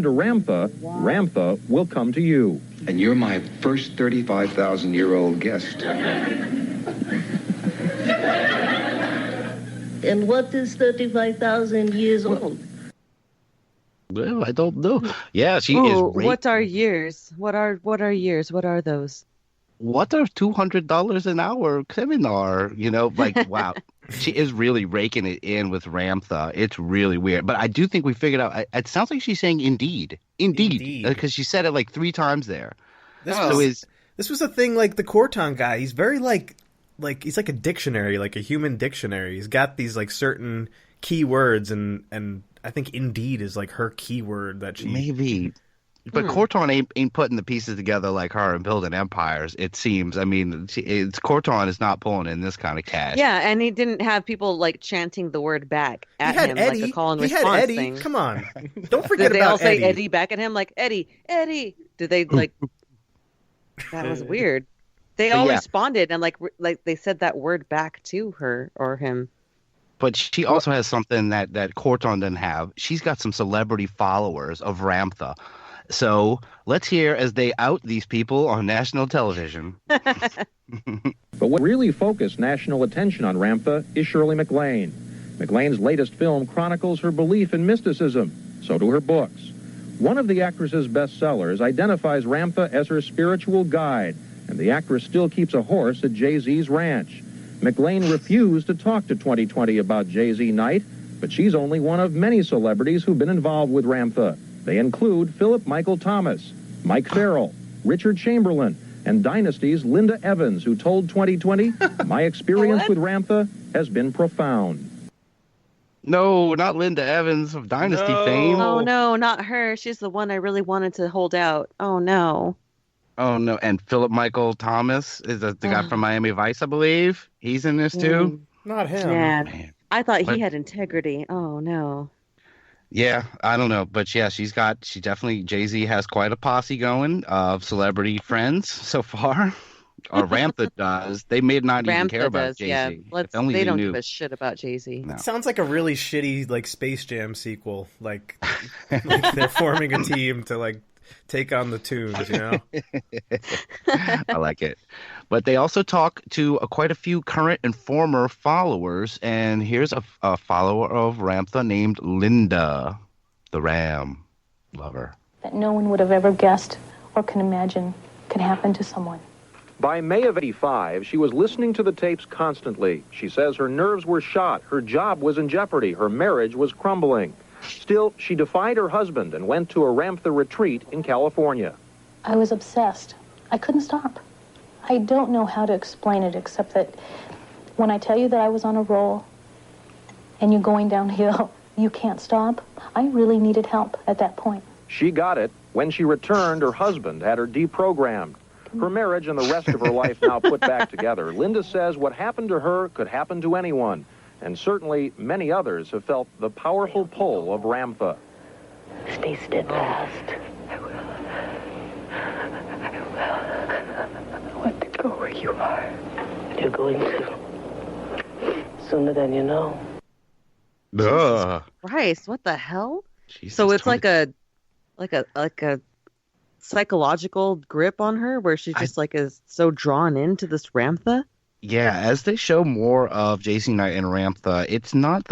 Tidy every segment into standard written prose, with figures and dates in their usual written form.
to Ramtha, Ramtha will come to you. And you're my first 35,000-year-old guest. And what is 35,000 years old? Well, I don't know. Yeah, she is. What are years? What are years? What are those? What are $200 an hour seminar? Wow. She is really raking it in with Ramtha. It's really weird. But I do think we figured out. It sounds like she's saying indeed. Because she said it like 3 times there. This was a thing like the Corton guy. He's very like he's like a dictionary, like a human dictionary. He's got these like certain key words and I think indeed is like her keyword that she... Maybe. But Corton ain't putting the pieces together like her and building empires, it seems. I mean, Corton is not pulling in this kind of cash. Yeah, and he didn't have people like chanting the word back at him Eddie. like a call and response had Eddie. Thing. Come on. Don't forget Did about they all say Eddie. Eddie back at him? Like, Eddie. Did they like... That was weird. They all responded and like they said that word back to her or him. But she also has something that Corton doesn't have. She's got some celebrity followers of Ramtha. So let's hear as they out these people on national television. But what really focused national attention on Ramtha is Shirley MacLaine. MacLaine's latest film chronicles her belief in mysticism. So do her books. One of the actress's bestsellers identifies Ramtha as her spiritual guide, and the actress still keeps a horse at Jay-Z's ranch. MacLaine refused to talk to 2020 about Jay-Z Night, but she's only one of many celebrities who've been involved with Ramtha. They include Philip Michael Thomas, Mike Farrell, Richard Chamberlain, and Dynasty's Linda Evans, who told 2020, "My experience with Ramtha has been profound." No, not Linda Evans of Dynasty fame. Oh, no, not her. She's the one I really wanted to hold out. Oh, no. Oh, no. And Philip Michael Thomas is the guy from Miami Vice, I believe. He's in this, too. Not him. Yeah. Man. I thought he had integrity. Oh, no. Yeah, I don't know. But yeah, Jay-Z has quite a posse going of celebrity friends so far. Or Ramtha does. They may not even care about Jay-Z. Yeah. They don't give a shit about Jay-Z. No. It sounds like a really shitty like Space Jam sequel. Like they're forming a team to like take on the Tunes, you know? I like it. But they also talk to quite a few current and former followers. And here's a follower of Ramtha named Linda, the Ram lover. That no one would have ever guessed or can imagine can happen to someone. By May of '85, she was listening to the tapes constantly. She says her nerves were shot, her job was in jeopardy, her marriage was crumbling. Still, she defied her husband and went to a Ramtha retreat in California. I was obsessed. I couldn't stop. I don't know how to explain it except that when I tell you that I was on a roll and you're going downhill, you can't stop. I really needed help at that point. She got it. When she returned, her husband had her deprogrammed. Her marriage and the rest of her life now put back together. Linda says what happened to her could happen to anyone. And certainly many others have felt the powerful pull of Ramtha. Stay steadfast. I will. I want to go where you are. You're going to. Sooner than you know. Ugh. Christ, what the hell? Jesus, so it's like a psychological grip on her where she just is so drawn into this Ramtha. Yeah, as they show more of Jay-Z Knight and Ramtha, it's not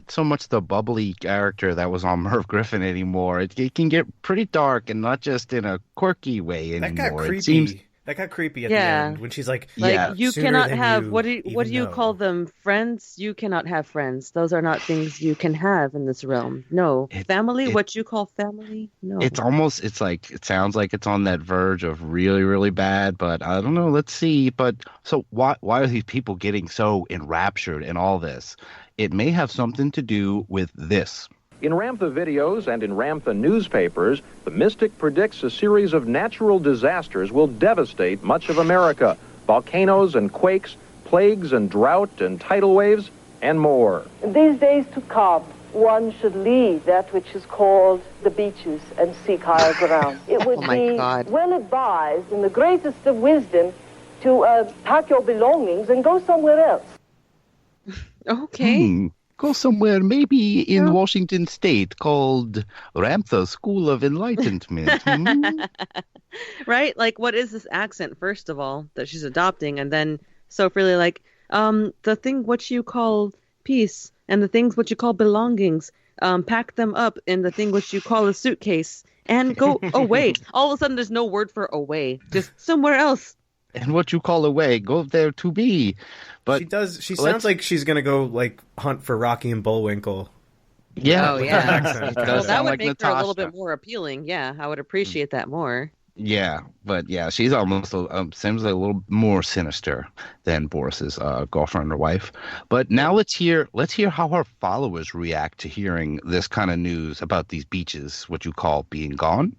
so much the bubbly character that was on Merv Griffin anymore. It can get pretty dark and not just in a quirky way anymore. That got creepy. That got creepy at the end when she's like, you cannot have what do you call them? Friends? You cannot have friends. Those are not things you can have in this realm. No. Family? What you call family? No. It sounds like it's on that verge of really, really bad, but I don't know. Let's see. But so why are these people getting so enraptured in all this? It may have something to do with this. In Ramtha videos and in Ramtha newspapers, the mystic predicts a series of natural disasters will devastate much of America. Volcanoes and quakes, plagues and drought and tidal waves, and more. In these days to come, one should leave that which is called the beaches and seek higher ground. It would be well advised, in the greatest of wisdom, to pack your belongings and go somewhere else. Okay. Go somewhere, maybe in Washington State, called Ramtha School of Enlightenment. Right? Like, what is this accent, first of all, that she's adopting? And then so freely like, the thing what you call peace and the things what you call belongings, pack them up in the thing what you call a suitcase and go away. All of a sudden, there's no word for away, just somewhere else. And what you call away, go there to be. But she sounds like she's gonna go like hunt for Rocky and Bullwinkle. Yeah. Oh yeah. Well, that would like make Natasha. her a little bit more appealing. Yeah, I would appreciate that more. Yeah, but yeah, she's almost seems like a little more sinister than Boris's girlfriend or wife. But now let's hear how her followers react to hearing this kind of news about these beaches, what you call being gone.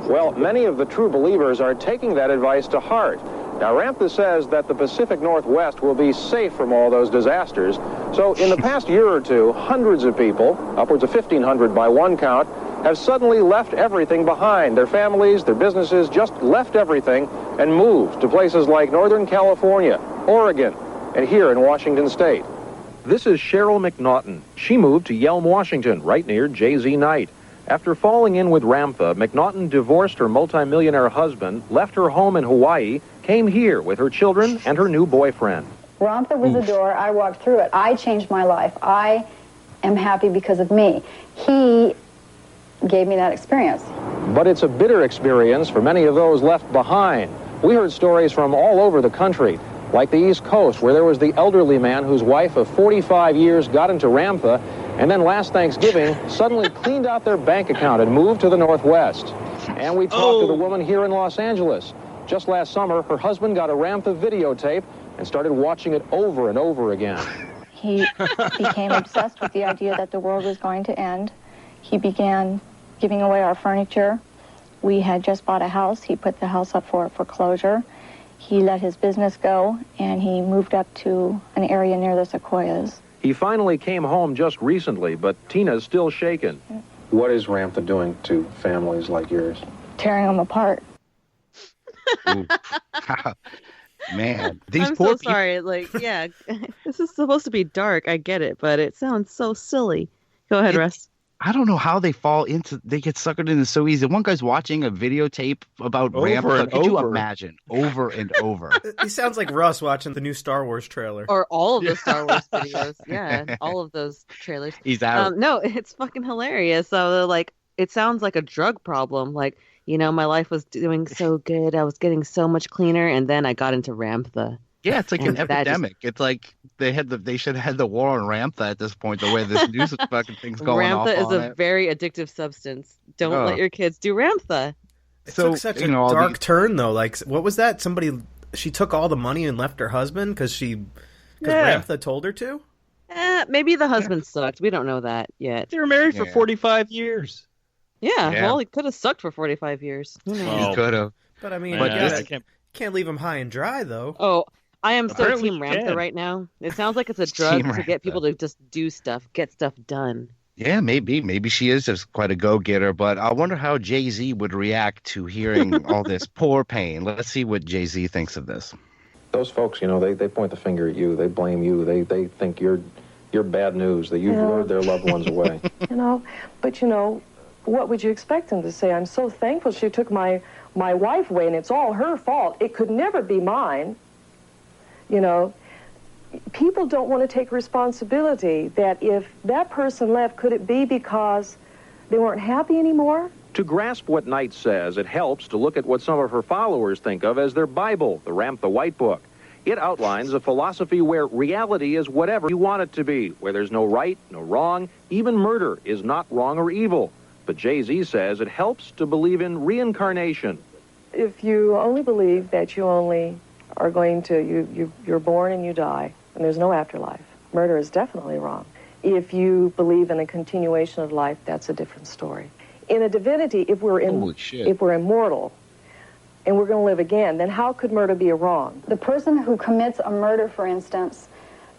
Well, many of the true believers are taking that advice to heart. Now, Ramtha says that the Pacific Northwest will be safe from all those disasters. So in the past year or two, hundreds of people, upwards of 1,500 by one count, have suddenly left everything behind. Their families, their businesses, just left everything and moved to places like Northern California, Oregon, and here in Washington State. This is Cheryl McNaughton. She moved to Yelm, Washington, right near Jay-Z Knight. After falling in with Ramtha, McNaughton divorced her multimillionaire husband, left her home in Hawaii, came here with her children and her new boyfriend. Ramtha was a door. I walked through it. I changed my life. I am happy because of me. He gave me that experience. But it's a bitter experience for many of those left behind. We heard stories from all over the country, like the East Coast, where there was the elderly man whose wife of 45 years got into Ramtha, and then last Thanksgiving suddenly cleaned out their bank account and moved to the Northwest. And we talked to the woman here in Los Angeles. Just last summer, her husband got a Ramtha videotape and started watching it over and over again. He became obsessed with the idea that the world was going to end. He began giving away our furniture. We had just bought a house. He put the house up for foreclosure. He let his business go, and he moved up to an area near the Sequoias. He finally came home just recently, but Tina's still shaken. What is Ramtha doing to families like yours? Tearing them apart. Man, I'm so sorry. Like, yeah, this is supposed to be dark. I get it, but it sounds so silly. Go ahead, Russ. I don't know how they get suckered into so easy. One guy's watching a videotape about Ramtha. Could you imagine? Over and over. He sounds like Russ watching the new Star Wars trailer. Or all of the Star Wars videos. Yeah, all of those trailers. He's out. No, it's fucking hilarious. So, like, it sounds like a drug problem. Like, you know, my life was doing so good. I was getting so much cleaner, and then I got into Ramtha. Yeah, it's like an epidemic. It's like they should have had the war on Ramtha at this point, the way this news fucking thing's going off on it. Ramtha is a very addictive substance. Don't let your kids do Ramtha. It took such a dark turn, though. Like, what was that? She took all the money and left her husband because Ramtha told her to? Maybe the husband sucked. We don't know that yet. They were married for 45 years. Yeah, well, he could have sucked for 45 years. He could have. But, I mean, can't leave him high and dry, though. Oh, I am so Team Ramtha right now. It sounds like it's a drug to get people to just do stuff, get stuff done. Yeah, maybe she is just quite a go-getter, but I wonder how Jay-Z would react to hearing all this poor pain. Let's see what Jay-Z thinks of this. Those folks, you know, they point the finger at you. They blame you. They think you're bad news, that you've lured their loved ones away. But what would you expect them to say? I'm so thankful she took my wife away, and it's all her fault. It could never be mine. You know, people don't want to take responsibility that if that person left, could it be because they weren't happy anymore? To grasp what Knight says, it helps to look at what some of her followers think of as their Bible, the Ramtha White Book. It outlines a philosophy where reality is whatever you want it to be, where there's no right, no wrong, even murder is not wrong or evil. But Jay-Z says it helps to believe in reincarnation. If you only believe that you only are going to, you're born and you die, and there's no afterlife, murder is definitely wrong. If you believe in a continuation of life, that's a different story. In a divinity, if we're immortal and we're going to live again, then how could murder be a wrong? The person who commits a murder, for instance,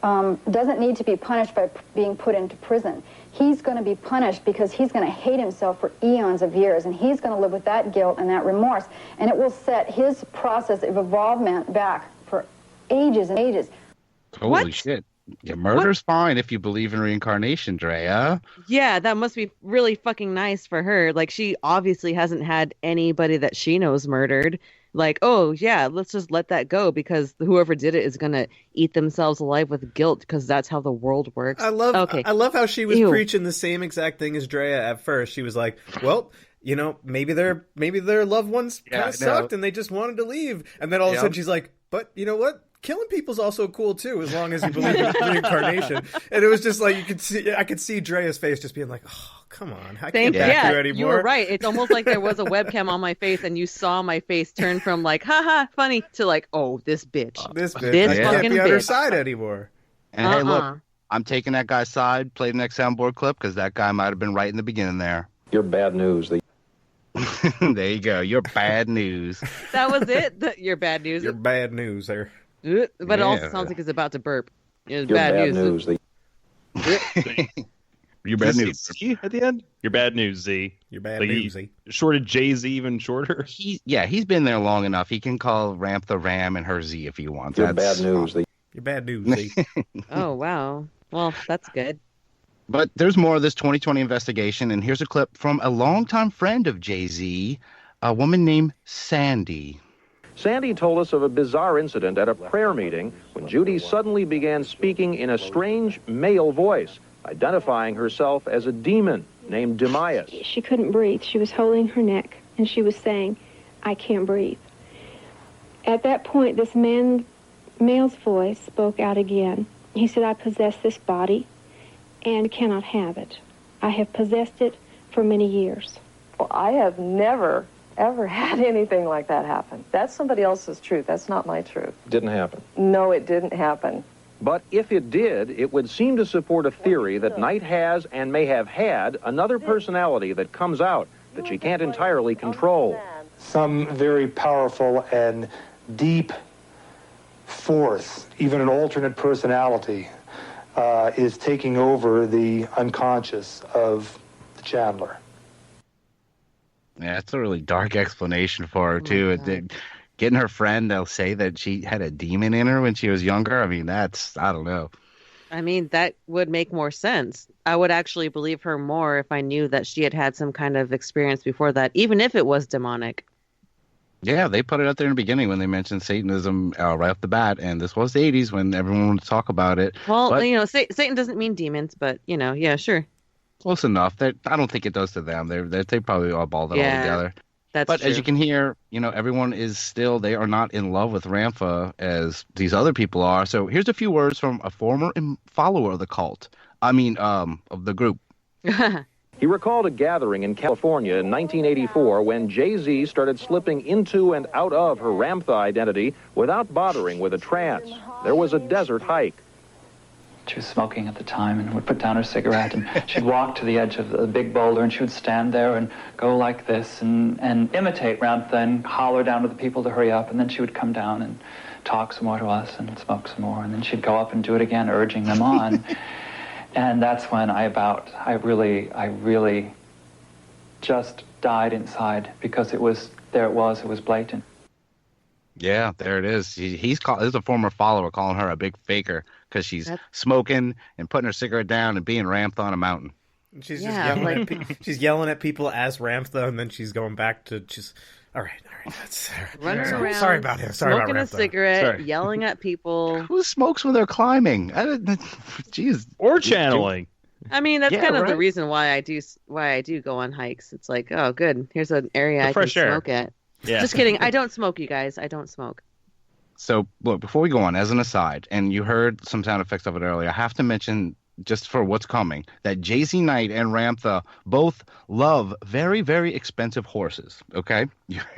doesn't need to be punished by being put into prison. He's going to be punished because he's going to hate himself for eons of years, and he's going to live with that guilt and that remorse, and it will set his process of evolvement back for ages and ages. Holy shit. Yeah, murder's fine if you believe in reincarnation, Drea. Yeah, that must be really fucking nice for her. Like, she obviously hasn't had anybody that she knows murdered. Like, oh, yeah, let's just let that go because whoever did it is going to eat themselves alive with guilt because that's how the world works. I love how she was preaching the same exact thing as Drea at first. She was like, well, you know, maybe their loved ones kind of sucked and they just wanted to leave. And then all of a sudden she's like, but you know what? Killing people's also cool too, as long as you believe in reincarnation. And it was just like I could see Drea's face just being like, "Oh, come on, I can't back you anymore." You were right. It's almost like there was a webcam on my face, and you saw my face turn from like, "Haha, funny," to like, "Oh, this bitch, this fucking can't be bitch." on her side anymore. And hey, look, I'm taking that guy's side. Play the next soundboard clip because that guy might have been right in the beginning there. You're bad news. There you go. You're bad news. That was it. You're bad news. You're bad news there. But it also sounds like he's about to burp. You're bad news. You're bad news. Z at the end? You're bad news, Z. You're bad news, Z. Shorted Jay-Z even shorter? He's been there long enough. He can call Ramtha Ram and her Z if he wants. You're bad news, Z. You're bad news, Z. Oh, wow. Well, that's good. But there's more of this 2020 investigation, and here's a clip from a longtime friend of Jay-Z, a woman named Sandy. Sandy told us of a bizarre incident at a prayer meeting when Judy suddenly began speaking in a strange male voice, identifying herself as a demon named Demias. She couldn't breathe. She was holding her neck, and she was saying, "I can't breathe." At that point, this male's voice spoke out again. He said, "I possess this body and cannot have it. I have possessed it for many years." Well, I have never ever had anything like that happen. That's somebody else's truth. That's not my truth. Didn't happen. No, it didn't happen. But if it did, it would seem to support a theory that Knight has and may have had another personality that comes out that she can't entirely control. Some very powerful and deep force, even an alternate personality, is taking over the unconscious of the channeler. Yeah, that's a really dark explanation for her, too. Getting her friend, they'll say that she had a demon in her when she was younger. I mean, I don't know. I mean, that would make more sense. I would actually believe her more if I knew that she had had some kind of experience before that, even if it was demonic. Yeah, they put it out there in the beginning when they mentioned Satanism right off the bat, and this was the 80s when everyone wanted to talk about it. Well, Satan doesn't mean demons, but, yeah, sure. Close enough. I don't think it does to them. They probably all balled it all together. But true. As you can hear, everyone is still, they are not in love with Ramtha as these other people are. So here's a few words from a former follower of the cult. Of the group. He recalled a gathering in California in 1984 when Jay-Z started slipping into and out of her Ramtha identity without bothering with a trance. There was a desert hike. She was smoking at the time and would put down her cigarette and she'd walk to the edge of the big boulder and she would stand there and go like this and imitate Ramtha and holler down to the people to hurry up, and then she would come down and talk some more to us and smoke some more, and then she'd go up and do it again, urging them on. And that's when I really just died inside because it was blatant. Yeah, there it is. There's a former follower calling her a big faker because she's smoking and putting her cigarette down and being Ramtha on a mountain. She's just she's yelling at people as Ramtha, and then she's going back to all right. That's running around. Sorry about him. Sorry smoking about a cigarette, yelling at people. Who smokes when they're climbing? Jeez. Or channeling. I mean, that's kind of the reason why I do go on hikes. It's like, oh, good. Here's an area I can smoke at. Yeah. Just kidding. I don't smoke, you guys. I don't smoke. So, look, before we go on, as an aside, and you heard some sound effects of it earlier, I have to mention, just for what's coming, that Jay-Z Knight and Ramtha both love very, very expensive horses, okay?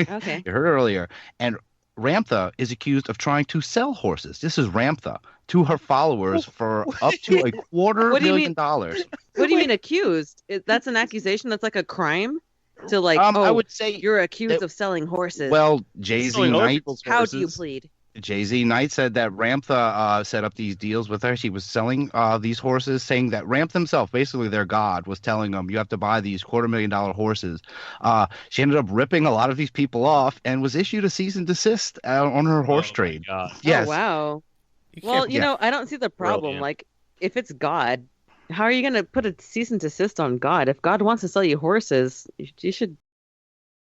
Okay. You heard earlier. And Ramtha is accused of trying to sell horses. This is Ramtha to her followers for up to $250,000. What do you mean accused? That's an accusation? That's like a crime? To I would say you're accused of selling horses. Well, Jay-Z Knight. How do you plead? Jay-Z Knight said that Ramtha set up these deals with her. She was selling these horses, saying that Ramtha himself, basically their god, was telling them, you have to buy these $250,000 horses. She ended up ripping a lot of these people off and was issued a cease and desist on her horse trade. God. Yes. Oh, wow. Well, you know, I don't see the problem. Brilliant. Like, if it's God, how are you going to put a cease and desist on God? If God wants to sell you horses, you should